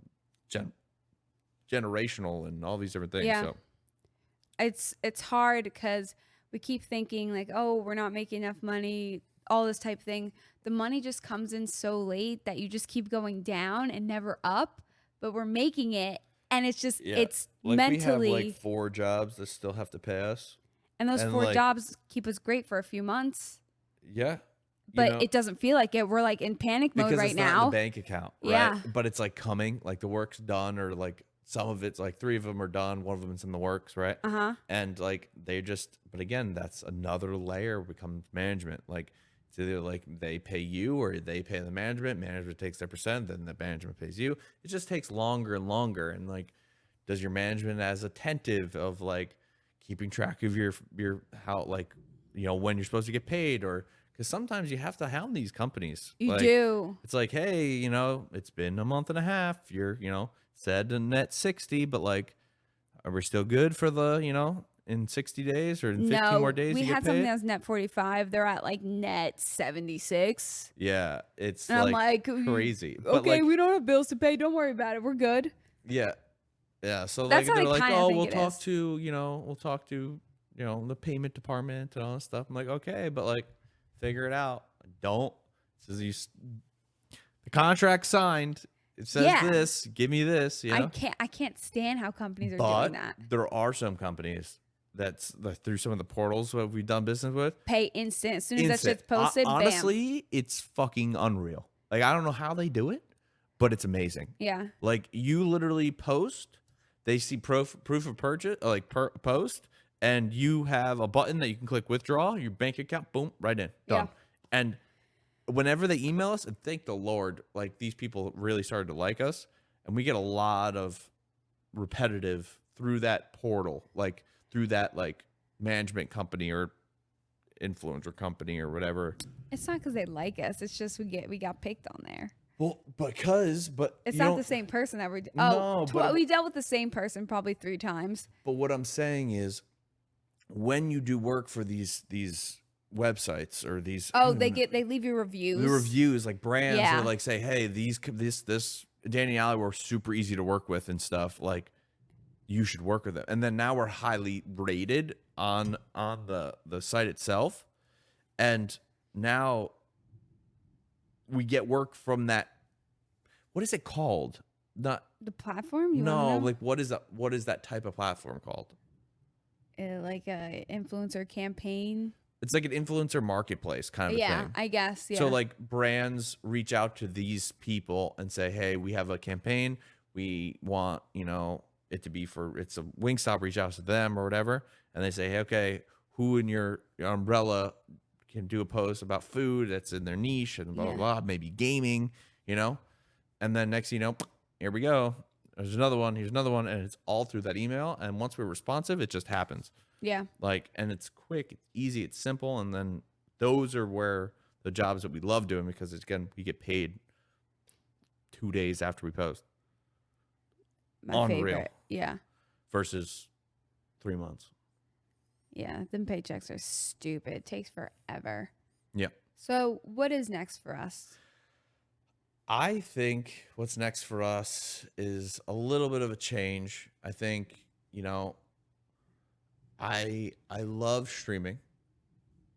generational and all these different things. Yeah. So it's hard because we keep thinking like, oh, we're not making enough money, all this type of thing. The money just comes in so late that you just keep going down and never up, but we're making it. And it's just, it's like mentally. we have like 4 jobs that still have to pay us. And those 4 jobs keep us great for a few months. Yeah. But it doesn't feel like it. We're like in panic mode right now. Because it's not in the bank account, right? Yeah. But it's like coming, like the work's done, or like some of it's like 3 of them are done, 1 of them is in the works, right? And like they just, but again, that's another layer becomes management. Like it's either like they pay you or they pay the management. Management takes their percent, then the management pays you. It just takes longer and longer. And like, does your management as attentive of like keeping track of your how, like, you know, when you're supposed to get paid, or because sometimes you have to hound these companies. You do. It's like, hey, you know, it's been a month and a half. You're, you know, said a net 60, but like, are we still good for the, you know, in 60 days or in 15 more days? We you had get paid? something that was net 45. They're at like net 76. Yeah, it's and like, I'm like crazy. Okay, but like, we don't have bills to pay. Don't worry about it. We're good. Yeah. Yeah. So That's like, they're like, oh, we'll talk to, you know, the payment department and all that stuff. I'm like, okay, but like, figure it out. Don't. It says the contract signed. It says this. Give me this. You know? I can't stand how companies are doing that. There are some companies that's through some of the portals that we've done business with. Pay instant. As soon as that shit's posted, honestly, it's fucking unreal. Like, I don't know how they do it, but it's amazing. Yeah. Like, you literally post, they see proof of purchase, like post, and you have a button that you can click withdraw your bank account, boom, right in, done. Yeah. And whenever they email us, and thank the Lord, like these people really started to like us, and we get a lot of repetitive through that portal, like through that like management company or influencer company or whatever. It's not because they like us. It's just we got picked on there. Well, but it's not the same person that we dealt with the same person probably 3 times. But what I'm saying is, when you do work for these websites or these Oh, they leave you reviews. the reviews, like brands Yeah. are like say, hey, this Danny and Aly were super easy to work with and stuff. Like you should work with them. And then now we're highly rated on the site itself. And now we get work from that. What is it called? Not The platform? You no, wanna know? like what is that type of platform called? Like a influencer campaign. It's like an influencer marketplace kind of Yeah, thing. I guess. Yeah. So like brands reach out to these people and say, hey, we have a campaign. We want, it to be it's a Wingstop, reach out to them or whatever. And they say, hey, okay, who in your umbrella can do a post about food that's in their niche and blah, blah, Yeah. blah, maybe gaming, And then next thing you know, here we go. There's another one. Here's another one. And it's all through that email. And once we're responsive, it just happens. Yeah. Like, and it's quick, it's easy, it's simple. And then those are where the jobs that we love doing because it's, again, we get paid 2 days after we post. My Unreal. favorite. Yeah. Versus 3 months. Yeah. Them paychecks are stupid. It takes forever. Yeah. So what is next for us? I think what's next for us is a little bit of a change. I think, I love streaming.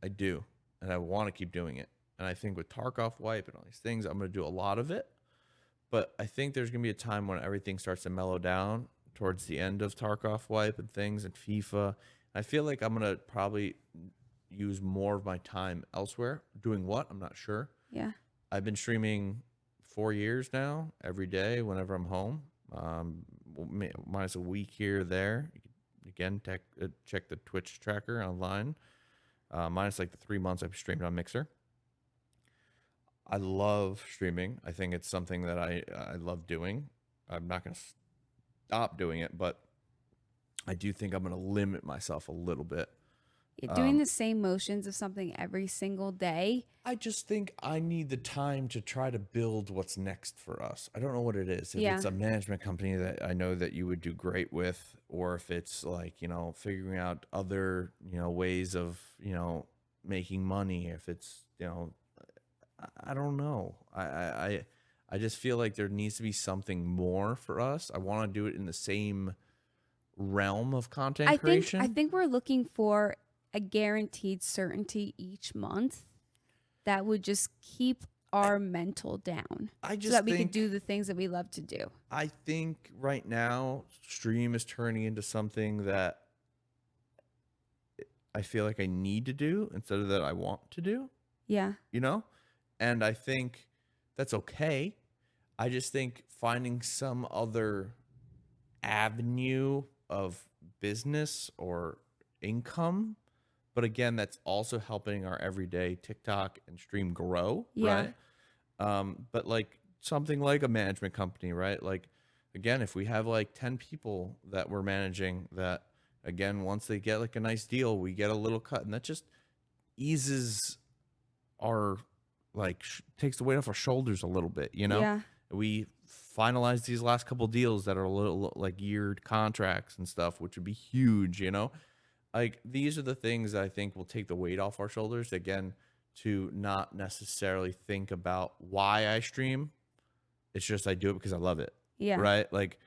I do. And I want to keep doing it. And I think with Tarkov Wipe and all these things, I'm going to do a lot of it. But I think there's going to be a time when everything starts to mellow down towards the end of Tarkov Wipe and things and FIFA. I feel like I'm going to probably use more of my time elsewhere. Doing what? I'm not sure. Yeah. I've been streaming 4 years now, every day, whenever I'm home. Minus a week here or there. Again, check the Twitch tracker online. Minus like the 3 months I've streamed on Mixer. I love streaming. I think it's something that I love doing. I'm not going to stop doing it, but I do think I'm going to limit myself a little bit. Doing the same motions of something every single day. I just think I need the time to try to build what's next for us. I don't know what it is. If it's a management company that I know that you would do great with, or if it's like, figuring out other, ways of, making money. If it's, I don't know. I just feel like there needs to be something more for us. I want to do it in the same realm of content creation. I think we're looking for a guaranteed certainty each month that would just keep our mental down so that we could do the things that we love to do. I think right now stream is turning into something that I feel like I need to do instead of that I want to do. Yeah. And I think that's okay. I just think finding some other avenue of business or income, but again, that's also helping our everyday TikTok and stream grow, right? But like something like a management company, right? Like, again, if we have like 10 people that we're managing that, again, once they get like a nice deal, we get a little cut, and that just eases our, like, takes the weight off our shoulders a little bit, Yeah. We finalize these last couple deals that are a little like yeared contracts and stuff, which would be huge, Like, these are the things that I think will take the weight off our shoulders, again, to not necessarily think about why I stream. It's just I do it because I love it. Yeah. Right? Like,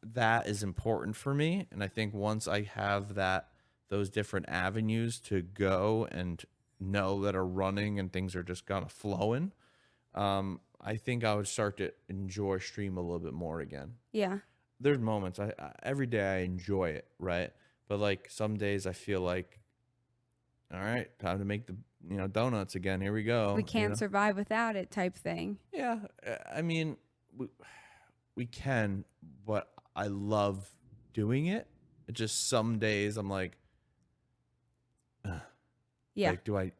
that is important for me. And I think once I have those different avenues to go and know that are running and things are just kind of flowing, I think I would start to enjoy stream a little bit more again. Yeah. There's moments every day I enjoy it, right? But like some days I feel like, all right, time to make the donuts again. Here we go. We can't survive without it type thing. Yeah, I mean, we can, but I love doing it. It just some days I'm like, yeah. Like, do I,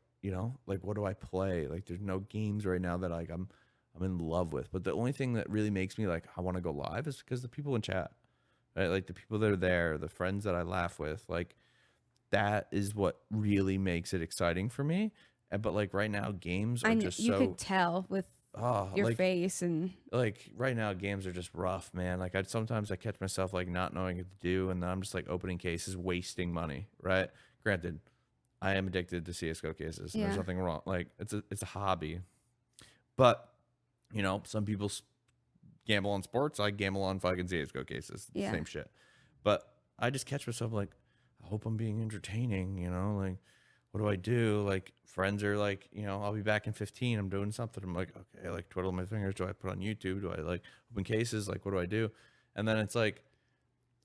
like, what do I play? Like, there's no games right now that like I'm in love with. But the only thing that really makes me like I want to go live is because the people in chat, right? Like the people that are there, the friends that I laugh with, like that is what really makes it exciting for me. But like right now, games are just you could tell with your face and like right now, games are just rough, man. Like sometimes I catch myself like not knowing what to do, and then I'm just like opening cases, wasting money. Right? Granted, I am addicted to CS:GO cases. And Yeah. there's nothing wrong. Like it's a hobby, but you know, some people gamble on sports. I gamble on fucking CS:GO cases. Yeah. Same shit. But I just catch myself like, I hope I'm being entertaining. You know, like what do I do? Like friends are like, you know, I'll be back in 15. I'm doing something. I'm like, okay, like twiddle my fingers. Do I put on YouTube? Do I like open cases? Like what do I do? And then it's like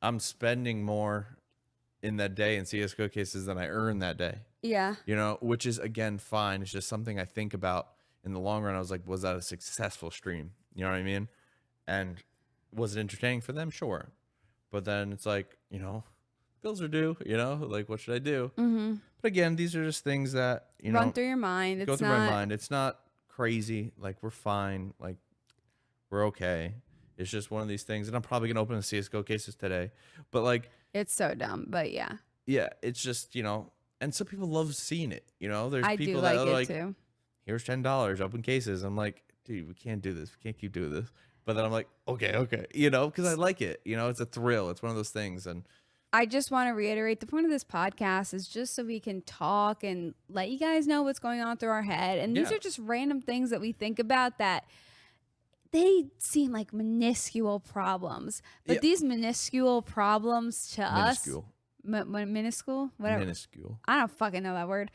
I'm spending more in that day in CS:GO cases than I earn that day. Yeah. You know, which is again fine. It's just something I think about in the long run. I was like, was that a successful stream? You know what I mean? And was it entertaining for them? Sure. But then it's like, you know, bills are due, you know, like what should I do? Mm-hmm. But again, these are just things that, you Run know, through your mind. go It's through my not. mind. It's not crazy. Like we're fine. Like we're okay. It's just one of these things. And I'm probably going to open the CSGO cases today. But like, It's so dumb, but yeah, yeah, it's just, you know, and some people love seeing it. You know, there's I do people like that are it like, too. here's $10, open cases. I'm like, dude, we can't do this. We can't keep doing this. But then I'm like, okay, you know, because I like it. You know, it's a thrill. It's one of those things. And I just want to reiterate the point of this podcast is just so we can talk and let you guys know what's going on through our head. And these Yeah. are just random things that we think about that they seem like minuscule problems. But Yeah. these minuscule problems to minuscule, us, minuscule, whatever. minuscule. I don't fucking know that word.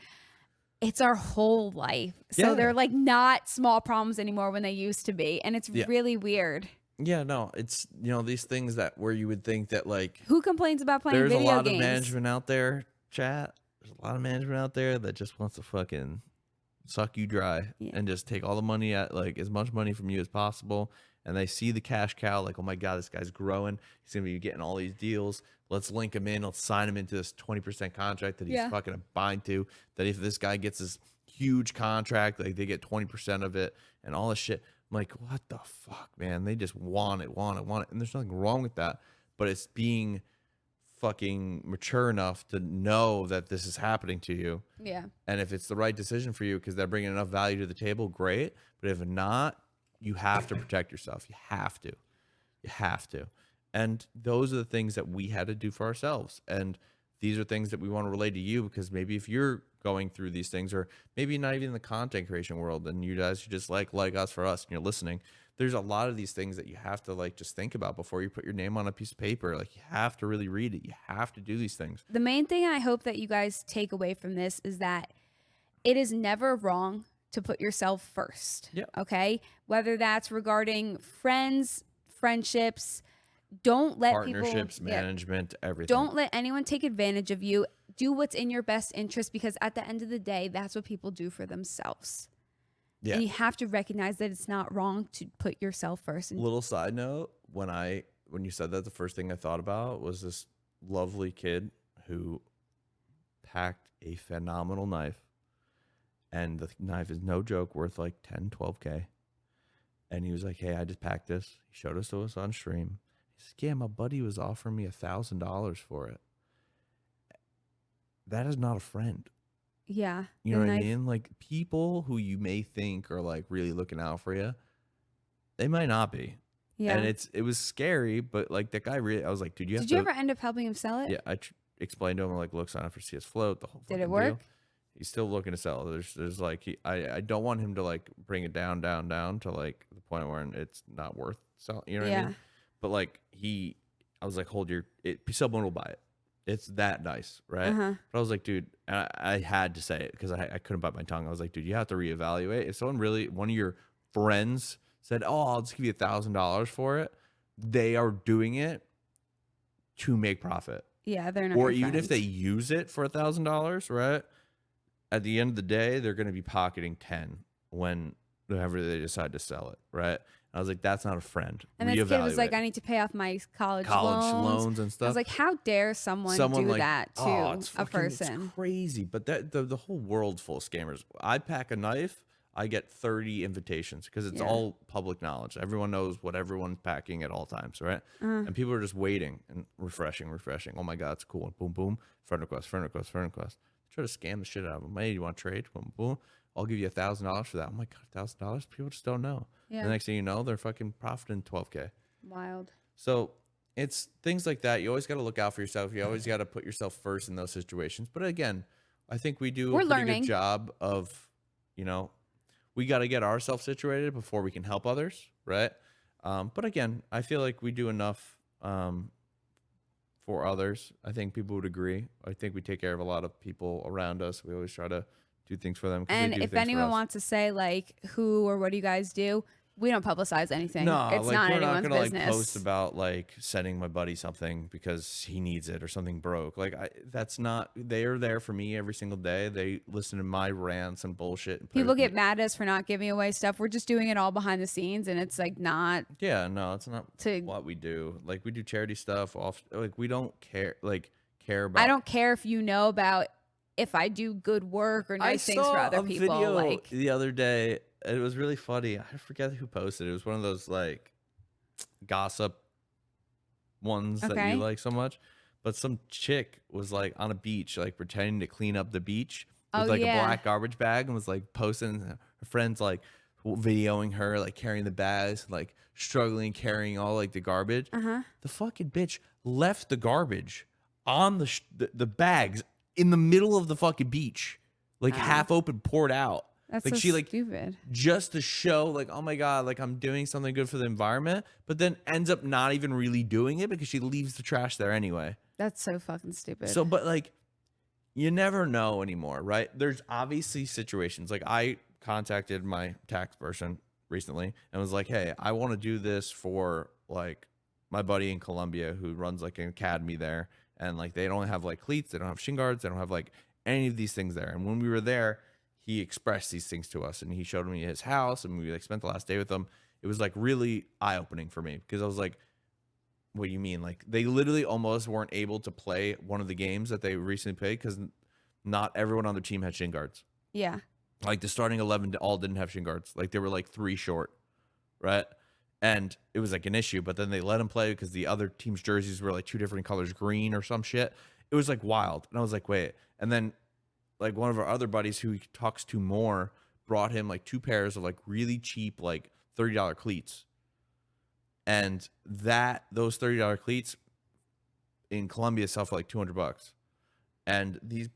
It's our whole life. So Yeah. they're like not small problems anymore when they used to be. And it's Yeah. really weird. Yeah, no, it's, you know, these things that where you would think that like Who complains about playing there's a video lot games? of management out there, chat. There's a lot of management out there that just wants to fucking suck you dry and just take all the money at like as much money from you as possible. And they see the cash cow, like, oh my God, this guy's growing. He's gonna be getting all these deals. Let's link him in. Let's sign him into this 20% contract that he's fucking bind to. That if this guy gets this huge contract, like they get 20% of it and all this shit. I'm like, what the fuck, man? They just want it. And there's nothing wrong with that. But it's being fucking mature enough to know that this is happening to you. Yeah. And if it's the right decision for you because they're bringing enough value to the table, great. But if not, you have to protect yourself. You have to. You have to. And those are the things that we had to do for ourselves. And these are things that we want to relay to you because maybe if you're going through these things, or maybe not even in the content creation world, and you guys just like us for us and you're listening, there's a lot of these things that you have to like just think about before you put your name on a piece of paper. Like you have to really read it. You have to do these things. The main thing I hope that you guys take away from this is that it is never wrong to put yourself first. Yeah. Okay. Whether that's regarding friends, friendships, don't let Partnerships, people, management, everything. Don't let anyone take advantage of you. Do what's in your best interest because at the end of the day, that's what people do for themselves. Yeah. And you have to recognize that it's not wrong to put yourself first. And Little side note, when you said that, the first thing I thought about was this lovely kid who packed a phenomenal knife. And the knife is no joke, worth like 10, 12K. And he was like, hey, I just packed this. He showed us to us on stream. He said, yeah, my buddy was offering me $1,000 for it. That is not a friend. yeah. You know what I mean? Like people who you may think are like really looking out for you, they might not be. Yeah. And it was scary, but like that guy really, I was like, dude, you have Did to. you ever end up helping him sell it? Yeah, I explained to him like, look, sign up for CS Float. The whole Did it fucking work? deal. He's still looking to sell. There's like I don't want him to like bring it down to like the point where it's not worth selling. You know what I mean? But like I was like, someone will buy it. It's that nice, right? But I was like, dude, and I had to say it because I couldn't bite my tongue. I was like, dude, you have to reevaluate. If someone one of your friends said, oh, I'll just give you $1,000 for it, they are doing it to make profit. Yeah, they're not. Or your even friends. if they use it for $1,000, right? At the end of the day, they're going to be pocketing 10 whenever they decide to sell it, right? I was like, that's not a friend. And this kid was like, I need to pay off my college loans and stuff. I was like, how dare someone do like, that to it's a person? It's crazy. But the whole world's full of scammers. I pack a knife, I get 30 invitations because it's all public knowledge. Everyone knows what everyone's packing at all times, right? And people are just waiting and refreshing. Oh my God, it's cool. And boom, boom, friend request. Try to scam the shit out of them. Hey, you want to trade? Boom, boom. I'll give you $1,000 for that. I'm like, $1,000? People just don't know. Yeah. The next thing you know, they're fucking profiting 12K. Wild. So it's things like that. You always got to look out for yourself. You always got to put yourself first in those situations. But again, I think we do We're a pretty learning. good job of, you know, we got to get ourselves situated before we can help others, right? But again, I feel like we do enough for others. I think people would agree. I think we take care of a lot of people around us. We always try to do things for them because they And do if things for anyone us. wants to say like who or what do you guys do, we don't publicize anything. No, It's like not we're not anyone's gonna business. like post about like sending my buddy something because he needs it or something broke. Like that's not. They are there for me every single day. They listen to my rants and bullshit. And play People with get me. mad at us for not giving away stuff. We're just doing it all behind the scenes, and it's like not Yeah, no, it's not to. what we do. Like we do charity stuff. Like we don't care about. I don't care if you know about if I do good work or nice things for other people. Video Like the other day. It was really funny. I forget who posted it. It was one of those like gossip ones that Okay. you like so much. But some chick was like on a beach, like pretending to clean up the beach with Oh, like a yeah. black garbage bag and was like posting her friends like videoing her like carrying the bags, like struggling carrying all like the garbage. The fucking bitch left the garbage on the bags in the middle of the fucking beach, like half open, poured out. that's Like so she like stupid. just to show like, oh my god, like I'm doing something good for the environment, but then ends up not even really doing it because she leaves the trash there anyway. That's so fucking stupid. So, but like, you never know anymore, right? There's obviously situations like I contacted my tax person recently and was like, hey, I want to do this for like my buddy in Colombia who runs like an academy there, and like they don't have like cleats, they don't have shin guards, they don't have like any of these things there. And when we were there, he expressed these things to us and he showed me his house and we like spent the last day with him. It was like really eye-opening for me because I was like, what do you mean? Like they literally almost weren't able to play one of the games that they recently played because not everyone on their team had shin guards. yeah. Like the starting 11 all didn't have shin guards. Like they were like 3 short, right? And it was like an issue, but then they let him play because the other team's jerseys were like 2 different colors, green or some shit. It was like wild. And I was like, wait. And then like one of our other buddies who he talks to more brought him like 2 pairs of like really cheap, like $30 cleats. And those $30 cleats in Colombia sell for like $200. And these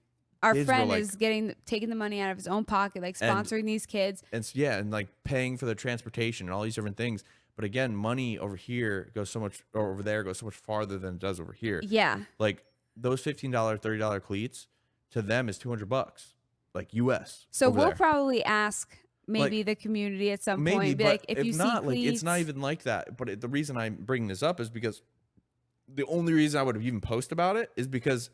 Our kids were, friend like- is taking the money out of his own pocket, like And- sponsoring these kids. and yeah, and like paying for their transportation and all these different things. But again, money over here goes so much, or over there goes so much farther than it does over here. Yeah. Like those $15, $30 cleats to them is $200, like US. So over we'll there. probably ask maybe the community at some point, be but like, if you not, see like it's not cleats- even like that. But the reason I'm bringing this up is because the only reason I would have even post about it is because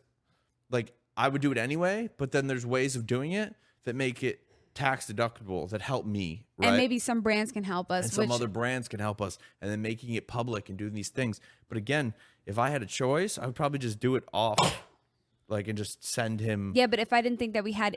like I would do it anyway, but then there's ways of doing it that make it tax deductible that help me, right? and maybe some brands can help us. And some which, other brands can help us, and then making it public and doing these things. But again, if I had a choice, I would probably just do it off, like, and just send him. yeah, but if I didn't think that we had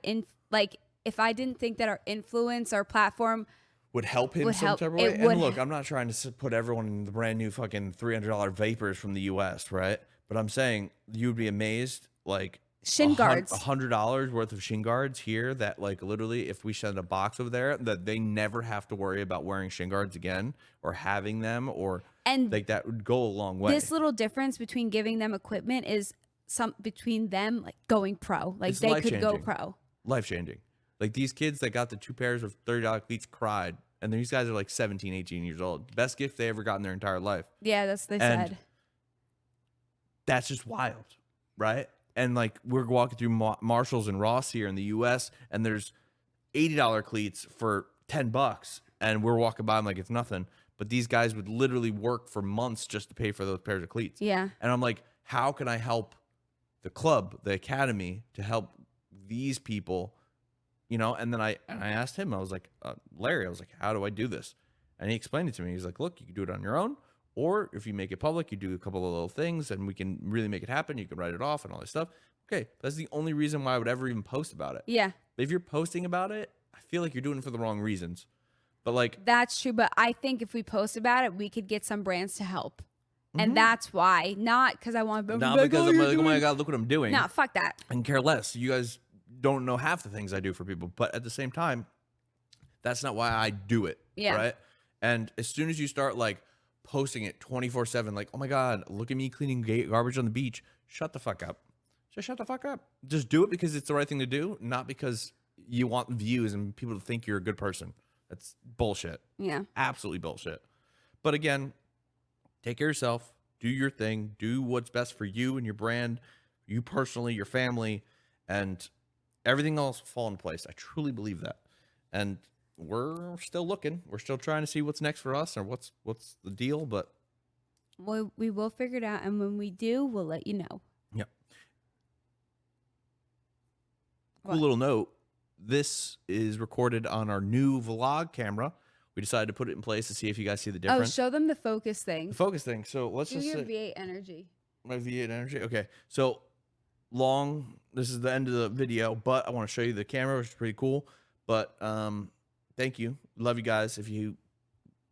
if I didn't think that our influence, our platform, Would help him Would some help- type of way. it And would- look, I'm not trying to put everyone in the brand new fucking $300 vapors from the US, right? But I'm saying you'd be amazed, like shin guards. $100 worth of shin guards here that like literally if we send a box over there that they never have to worry about wearing shin guards again or having them or And like that would go a long way. this little difference between giving them equipment is some between them like going pro. Like It's they could go life-changing. pro. Life changing. Like these kids that got the 2 pairs of $30 cleats cried. And these guys are like 17, 18 years old. Best gift they ever got in their entire life. Yeah, that's they And said. That's just wild, right? And like we're walking through Marshalls and Ross here in the US and there's $80 cleats for $10 and we're walking by them like it's nothing. But these guys would literally work for months just to pay for those pairs of cleats. Yeah. And I'm like, how can I help the club, the academy, to help these people? You know, and then I asked him, I was like, Larry, I was like, how do I do this? And he explained it to me. He's like, look, you can do it on your own. Or if you make it public, you do a couple of little things and we can really make it happen. You can write it off and all this stuff. Okay. That's the only reason why I would ever even post about it. Yeah. If you're posting about it, I feel like you're doing it for the wrong reasons. But like, That's true, but I think if we post about it, we could get some brands to help. And that's why, not because I want to be not like, because oh, I'm you're like, oh my doing-" God, look what I'm doing. No, fuck that. And care less. You guys don't know half the things I do for people. But at the same time, that's not why I do it. Yeah. Right. And as soon as you start like posting it 24/7, like, oh my God, look at me cleaning garbage on the beach. Shut the fuck up. just shut the fuck up. Just do it because it's the right thing to do, not because you want views and people to think you're a good person. That's bullshit. Yeah. Absolutely bullshit. But again, take care of yourself, do your thing, do what's best for you and your brand, you personally, your family, and everything else will fall into place. I truly believe that. And we're still looking. We're still trying to see what's next for us or what's the deal, but We will figure it out, and when we do, we'll let you know. yeah. Cool What? little note. This is recorded on our new vlog camera. We decided to put it in place to see if you guys see the Oh, difference. show them the focus thing. The focus thing. So let's Do just your say V8 energy. my V8 energy. Okay. So long. This is the end of the video, but I want to show you the camera, which is pretty cool. But thank you. Love you guys. If you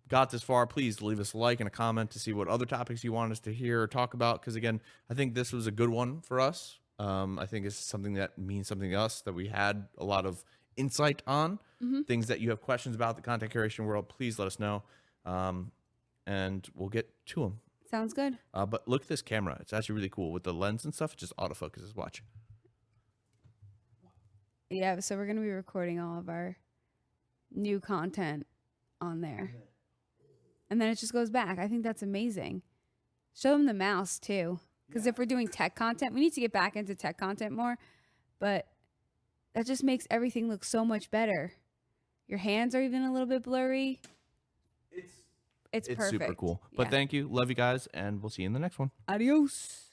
got this far, please leave us a like and a comment to see what other topics you want us to hear or talk about. Because again, I think this was a good one for us. I think it's something that means something to us that we had a lot of insight on. Things that you have questions about the content creation world, please let us know, and we'll get to them. Sounds good. But look at this camera; it's actually really cool with the lens and stuff. It just autofocuses. Watch. Yeah, so we're going to be recording all of our new content on there. And then it just goes back. I think that's amazing. Show them the mouse too. Because if we're doing tech content, we need to get back into tech content more. But that just makes everything look so much better. Your hands are even a little bit blurry. It's perfect. Super cool. But Yeah. thank you. Love you guys. And we'll see you in the next one. Adios.